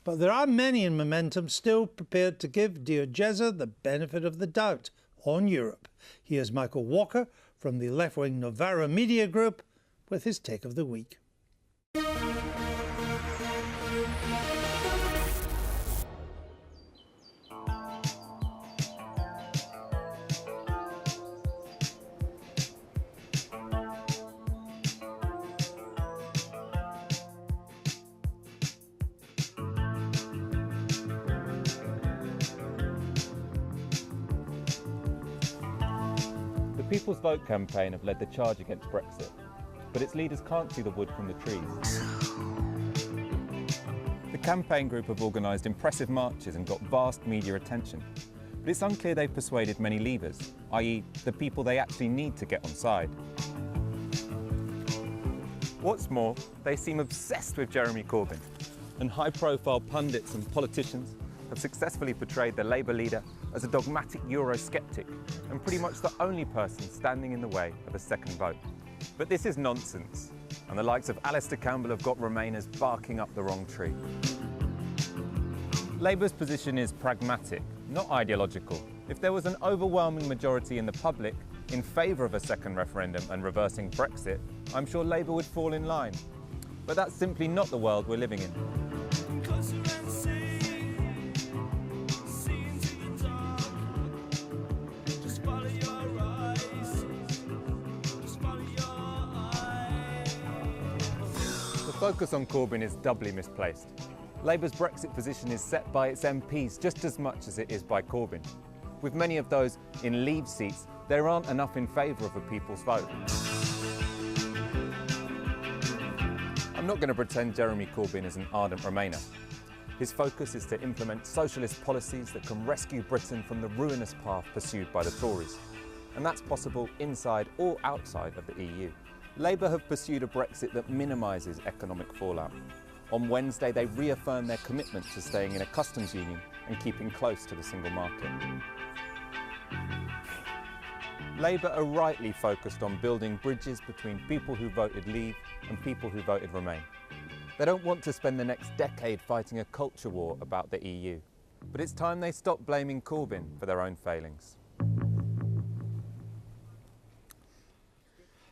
But there are many in Momentum still prepared to give Dear Jezza the benefit of the doubt on Europe. Here's Michael Walker from the left-wing Novara Media Group with his take of the week. The People's Vote campaign have led the charge against Brexit, but its leaders can't see the wood from the trees. The campaign group have organised impressive marches and got vast media attention, but it's unclear they've persuaded many leavers, i.e. the people they actually need to get on side. What's more, they seem obsessed with Jeremy Corbyn, and high-profile pundits and politicians have successfully portrayed the Labour leader as a dogmatic eurosceptic and pretty much the only person standing in the way of a second vote. But this is nonsense, and the likes of Alastair Campbell have got Remainers barking up the wrong tree. Labour's position is pragmatic, not ideological. If there was an overwhelming majority in the public in favour of a second referendum and reversing Brexit, I'm sure Labour would fall in line. But that's simply not the world we're living in. The focus on Corbyn is doubly misplaced. Labour's Brexit position is set by its MPs just as much as it is by Corbyn. With many of those in Leave seats, there aren't enough in favour of a people's vote. I'm not going to pretend Jeremy Corbyn is an ardent Remainer. His focus is to implement socialist policies that can rescue Britain from the ruinous path pursued by the Tories. And that's possible inside or outside of the EU. Labour have pursued a Brexit that minimises economic fallout. On Wednesday, they reaffirmed their commitment to staying in a customs union and keeping close to the single market. Labour are rightly focused on building bridges between people who voted Leave and people who voted Remain. They don't want to spend the next decade fighting a culture war about the EU. But it's time they stop blaming Corbyn for their own failings.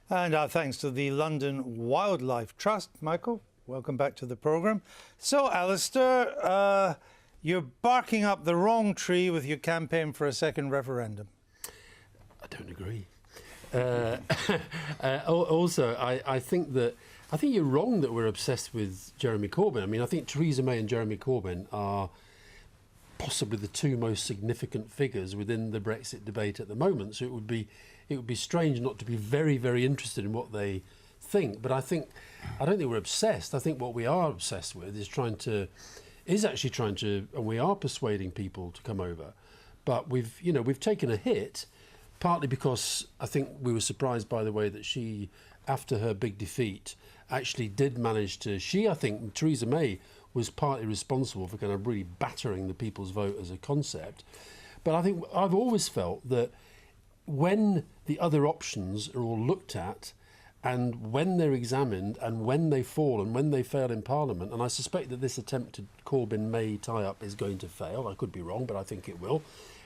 And our thanks to the London Wildlife Trust. Michael, welcome back to the programme. So, Alastair, you're barking up the wrong tree with your campaign for a second referendum. I don't agree. Also, I think you're wrong that we're obsessed with Jeremy Corbyn. I mean, I think Theresa May and Jeremy Corbyn are possibly the two most significant figures within the Brexit debate at the moment. So it would be strange not to be very, very interested in what they think. But I don't think we're obsessed. I think what we are obsessed with is actually trying to, and we are persuading people to come over. But we've taken a hit, partly because I think we were surprised by the way that she, after her big defeat, actually did manage to. I think Theresa May was partly responsible for kind of really battering the people's vote as a concept. But I think I've always felt that when the other options are all looked at and when they're examined and when they fall and when they fail in Parliament, and I suspect that this attempted Corbyn-May tie-up is going to fail, I could be wrong, but I think it will,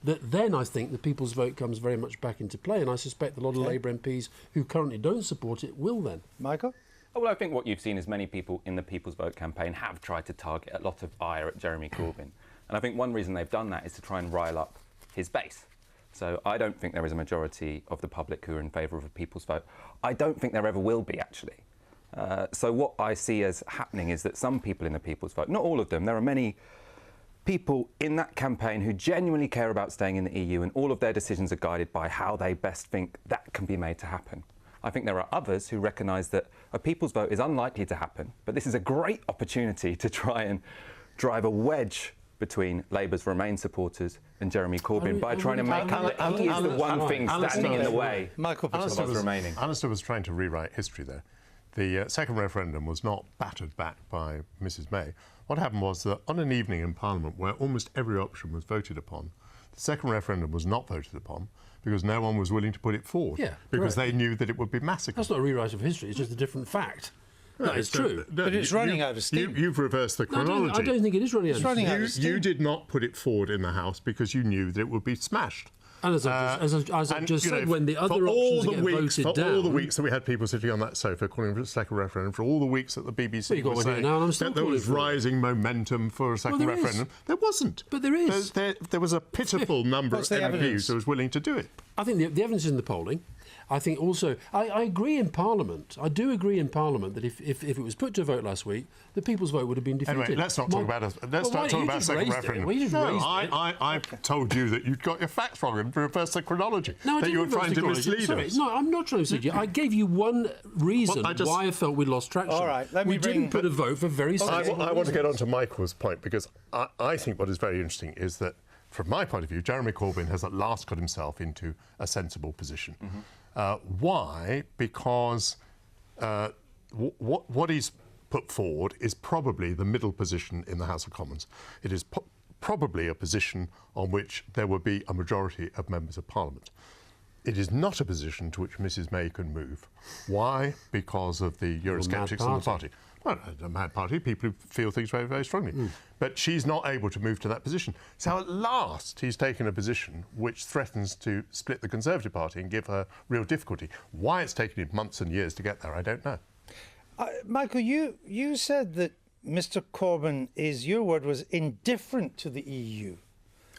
that then I think the people's vote comes very much back into play, and I suspect a lot of Labour MPs who currently don't support it will then. Michael? Well, I think what you've seen is many people in the People's Vote campaign have tried to target a lot of ire at Jeremy Corbyn. And I think one reason they've done that is to try and rile up his base. So I don't think there is a majority of the public who are in favour of a People's Vote. I don't think there ever will be, actually. So what I see as happening is that some people in the People's Vote, not all of them, there are many people in that campaign who genuinely care about staying in the EU, and all of their decisions are guided by how they best think that can be made to happen. I think there are others who recognise that a People's Vote is unlikely to happen, but this is a great opportunity to try and drive a wedge between Labour's Remain supporters and Jeremy Corbyn by trying to make him that he is the one thing standing in the way of us remaining. Alastair was trying to rewrite history there. The second referendum was not battered back by Mrs May. What happened was that on an evening in Parliament where almost every option was voted upon, the second referendum was not voted upon because no one was willing to put it forward, because they knew that it would be massacred. That's not a rewrite of history, it's just a different fact. That is true. But it's running out of steam. You've reversed the No, chronology. I don't think it is running out of running steam. out of steam. You did not put it forward in the House because you knew that it would be smashed. And as I've just said, when the other for all options the get weeks, voted for down... all the weeks that we had people sitting on that sofa calling for a second referendum, for all the weeks that the BBC Well, you got was one here saying now and I'm still that there was calling for it. rising momentum for a second there is. referendum, there wasn't. But there is. There was a pitiful number of What's the MPs evidence? who was willing to do it. I think the evidence is in the polling. I think also, I agree in Parliament. I do agree in Parliament that if it was put to a vote last week, the people's vote would have been defeated. Anyway, let's not talk about a second referendum. Well, you just raised it. I told you that you'd got your facts wrong and reversed the chronology. No, I that didn't you were reverse trying the to chronology. mislead Sorry, us. no, I'm not trying to mislead you. I gave you one reason Well, why I felt we lost traction. All right, let me we bring- didn't put a vote for very I sensible want to get on reasons. to Michael's point because I think what is very interesting is that, from my point of view, Jeremy Corbyn has at last got himself into a sensible position. Why? Because what he's put forward is probably the middle position in the House of Commons. It is probably a position on which there will be a majority of members of Parliament. It is not a position to which Mrs May can move. Why? Because of the Eurosceptics in the party. Well, a mad party, people who feel things very, very strongly. But she's not able to move to that position. So at last he's taken a position which threatens to split the Conservative Party and give her real difficulty. Why it's taken him months and years to get there, I don't know. Michael, you said that Mr Corbyn your word was indifferent to the EU.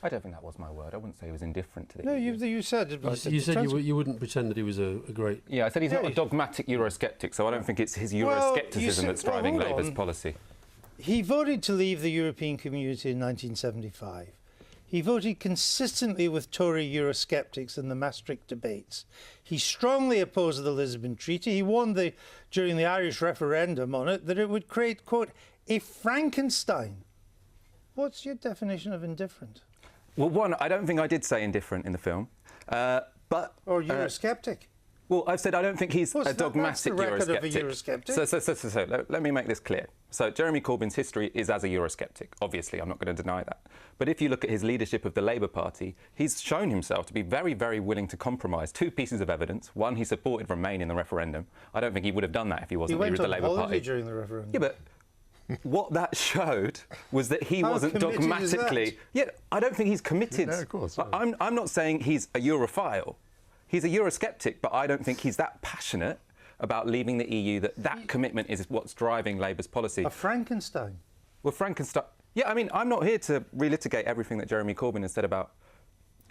I don't think that was my word. I wouldn't say he was indifferent to the No, EU. you said it. You said you wouldn't pretend that he was a great... Yeah, I said he's not a dogmatic Eurosceptic, so I don't think it's his Euroscepticism that's driving hold Labour's on. policy. He voted to leave the European Community in 1975. He voted consistently with Tory Eurosceptics in the Maastricht debates. He strongly opposed the Lisbon Treaty. He warned during the Irish referendum on it that it would create, quote, a Frankenstein. What's your definition of indifferent? Well, one, I don't think I did say indifferent in the film, but... Or Eurosceptic? Well, I've said I don't think he's a dogmatic that's the record of a Eurosceptic. Eurosceptic. So let me make this clear. So Jeremy Corbyn's history is as a Eurosceptic. Obviously, I'm not going to deny that. But if you look at his leadership of the Labour Party, he's shown himself to be very, very willing to compromise. Two pieces of evidence. One, he supported Remain in the referendum. I don't think he would have done that if he wasn't leader of the Labour Party. during the referendum. Yeah, but what that showed was that he How wasn't committed is dogmatically... that? Yeah, I don't think he's committed. No, of course. I'm not saying he's a Europhile. He's a Eurosceptic, but I don't think he's that passionate about leaving the EU that commitment is what's driving Labour's policy. A Frankenstein. Well, Frankenstein... Yeah, I mean, I'm not here to relitigate everything that Jeremy Corbyn has said about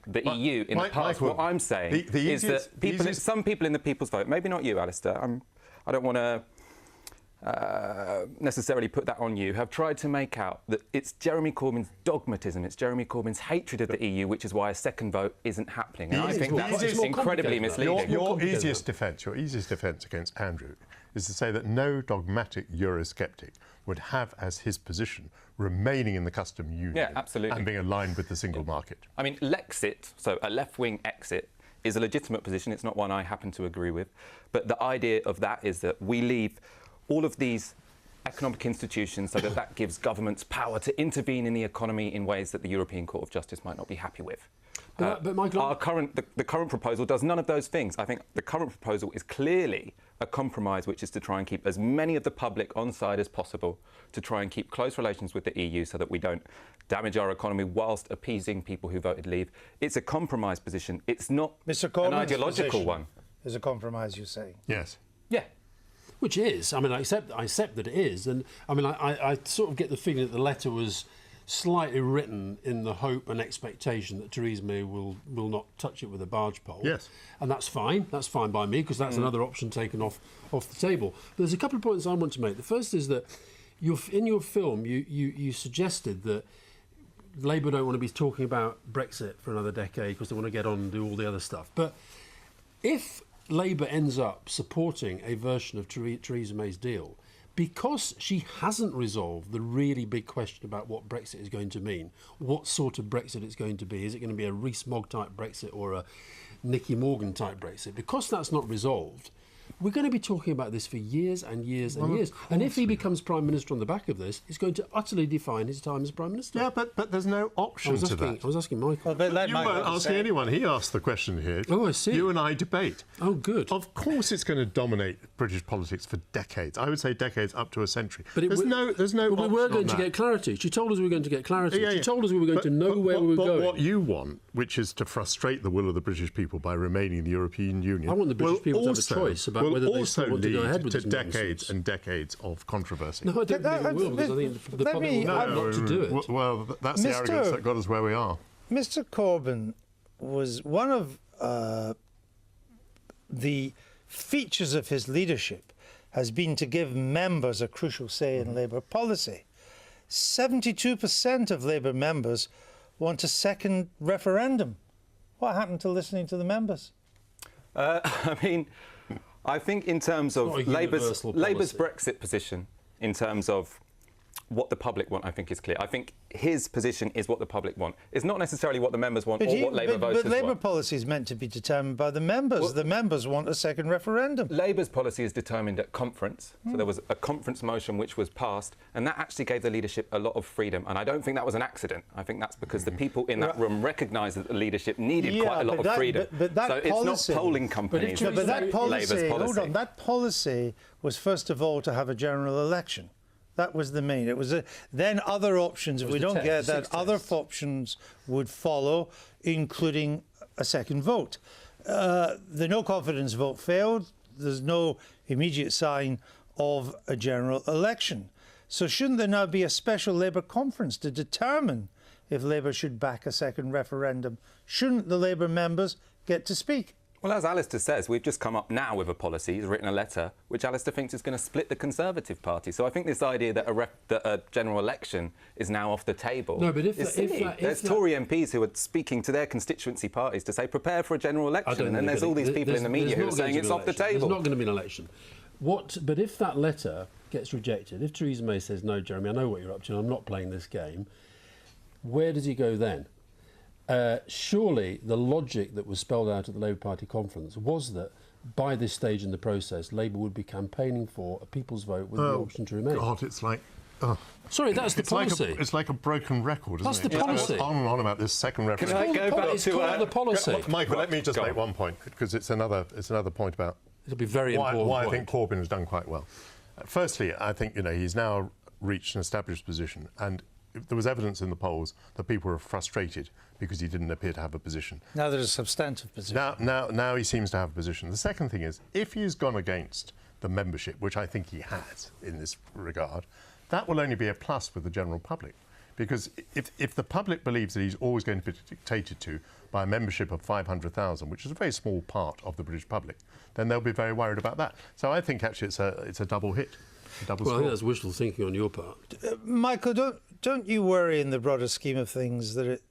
the EU in the past. Michael, what I'm saying is that some people in the People's Vote, maybe not you, Alastair, I don't want to necessarily put that on you, have tried to make out that it's Jeremy Corbyn's dogmatism, it's Jeremy Corbyn's hatred of the EU, which is why a second vote isn't happening. And I think that's incredibly misleading. Your easiest defence against Andrew is to say that no dogmatic Eurosceptic would have as his position remaining in the custom union and being aligned with the single market. I mean, Lexit, so a left-wing exit, is a legitimate position. It's not one I happen to agree with. But the idea of that is that we leave all of these economic institutions so that gives governments power to intervene in the economy in ways that the European Court of Justice might not be happy with. But Michael, the current proposal does none of those things. I think the current proposal is clearly a compromise which is to try and keep as many of the public on side as possible, to try and keep close relations with the EU so that we don't damage our economy whilst appeasing people who voted leave. It's a compromise position. It's not an ideological one. Is a compromise, you say? Yes. Yeah. which is, I mean, I accept that it is. And I mean, I sort of get the feeling that the letter was slightly written in the hope and expectation that Theresa May will not touch it with a barge pole. Yes. And that's fine by me, because that's another option taken off the table. But there's a couple of points I want to make. The first is that in your film, you suggested that Labour don't want to be talking about Brexit for another decade because they want to get on and do all the other stuff. But if Labour ends up supporting a version of Theresa May's deal, because she hasn't resolved the really big question about what Brexit is going to mean, what sort of Brexit it's going to be, is it going to be a Rees-Mogg type Brexit or a Nicky Morgan type Brexit? Because that's not resolved, we're going to be talking about this for years and years and years. And if he becomes Prime Minister on the back of this, it's going to utterly define his time as Prime Minister. Yeah, but there's no option to that. I was asking Michael. Well, You weren't asking anyone. He asked the question here. Oh, I see. You and I debate. Oh, good. Of course it's going to dominate British politics for decades. I would say decades up to a century. But there's no But we were option going on to that. get clarity. She told us we were going to get clarity. Yeah, She yeah. told us we were going to know where we were going. But what you want, which is to frustrate the will of the British people by remaining in the European Union, I want the British will people to have a also- choice about will whether they also still want to go lead ahead with to this decades nonsense. and decades of controversy. No, I don't think it will, because I think the let public me- will not to do it. Well, that's the Mr. arrogance that got us where we are. Mr. Corbyn was one of the features of his leadership has been to give members a crucial say in Labour policy. 72% of Labour members want a second referendum. What happened to listening to the members? I mean, I think in terms of Not a Labour's universal Brexit position, in terms of what the public want, I think is clear. I think his position is what the public want. It's not necessarily what the members want or what Labour voters but Labour want. policy is meant to be determined by the members. Well, the members want a second referendum. Labour's policy is determined at conference. So there was a conference motion which was passed, and that actually gave the leadership a lot of freedom. And I don't think that was an accident. I think that's because the people in that room recognised that the leadership needed quite a lot of freedom. But that so policy, it's not polling companies. But but that Labour's policy, policy. hold on, that policy was first of all to have a general election. That was the main. It was then other options. If we the don't test, get the that, sixth other test. options would follow, including a second vote. The no confidence vote failed. There's no immediate sign of a general election. So shouldn't there now be a special Labour conference to determine if Labour should back a second referendum? Shouldn't the Labour members get to speak? Well, as Alastair says, we've just come up now with a policy. He's written a letter which Alastair thinks is going to split the Conservative Party. So I think this idea that a general election is now off the table. No, but if is silly. There's Tory MPs who are speaking to their constituency parties to say prepare for a general election, and then there's all these people in the media who are saying it's off the table. There's not going to be an election. But if that letter gets rejected, if Theresa May says, no, Jeremy, I know what you're up to and I'm not playing this game, where does he go then? Surely the logic that was spelled out at the Labour Party conference was that by this stage in the process, Labour would be campaigning for a people's vote with the option to remain. God, it's like... Sorry, that's the policy. It's like a broken record, isn't That's it? the policy. It goes on and on about this second referendum. I go back It's to called the policy. Michael, let me just Go make on. one point, because it's another point about It'll be very why important. I point. think Corbyn has done quite well. Firstly, I think he's now reached an established position, and there was evidence in the polls that people were frustrated because he didn't appear to have a position. Now there's a substantive position. Now he seems to have a position. The second thing is, if he's gone against the membership, which I think he has in this regard, that will only be a plus with the general public. Because if the public believes that he's always going to be dictated to by a membership of 500,000, which is a very small part of the British public, then they'll be very worried about that. So I think actually it's a double hit, a double Well, I score. think that's wishful thinking on your part. Michael, don't you worry in the broader scheme of things that it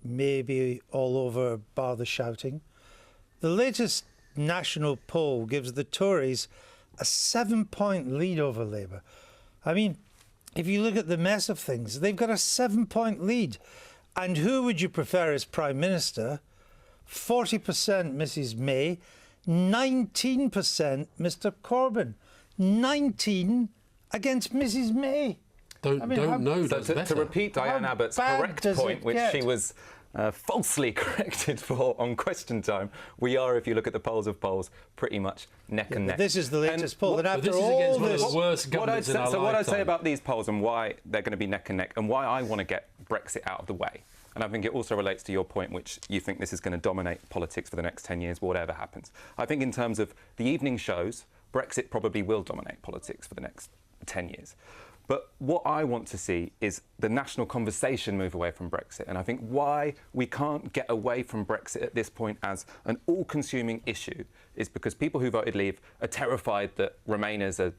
may be all over bar the shouting? The latest national poll gives the Tories a 7-point lead over Labour. I mean, if you look at the mess of things, they've got a 7-point lead. And who would you prefer as Prime Minister? 40% Mrs May, 19% Mr Corbyn. 19 against Mrs May. Don't know. So That's to better. repeat Diane How Abbott's bad correct does point, it which get? she was falsely corrected for on Question Time, we are, if you look at the polls of polls, pretty much neck and neck. This is the latest poll. And But after this is all against one of this, the worst governments in our So what I'd say lifetime. about these polls and why they're going to be neck and neck and why I want to get Brexit out of the way, and I think it also relates to your point, which you think this is going to dominate politics for the next 10 years, whatever happens. I think in terms of the evening shows, Brexit probably will dominate politics for the next 10 years. But what I want to see is the national conversation move away from Brexit. And I think why we can't get away from Brexit at this point as an all-consuming issue is because people who voted Leave are terrified that Remainers are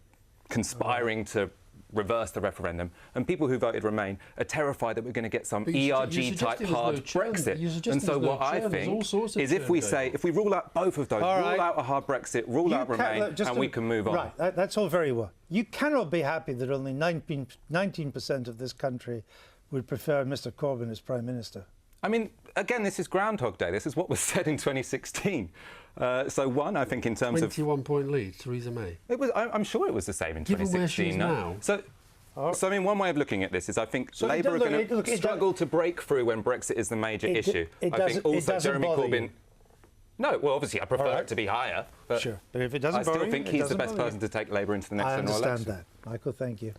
conspiring to reverse the referendum, and people who voted Remain are terrified that we're going to get some But you're ERG-type suggesting hard there's no churn. Brexit. You're suggesting And so there's no what I churn. There's all think sorts of is if we churn say, going if we rule out both of those, All rule right. out a hard Brexit, rule out Remain, and we can move on. Right, that's all very well. You cannot be happy that only 19% of this country would prefer Mr Corbyn as Prime Minister. I mean, again, this is Groundhog Day. This is what was said in 2016. So one, I think in terms of 21-point lead, Theresa May. it was. I'm sure it was the same in Given 2016. where she is now. So I mean, one way of looking at this is I think So Labour are look, going look, to it struggle to break through when Brexit is the major issue. It I think also doesn't Jeremy bother Corbyn. you. No, well, obviously I prefer All right. it to be higher, but Sure, but if it doesn't I still bother you, think it he's the doesn't best bother you. person to take Labour into the next I general understand election. that. Michael, thank you.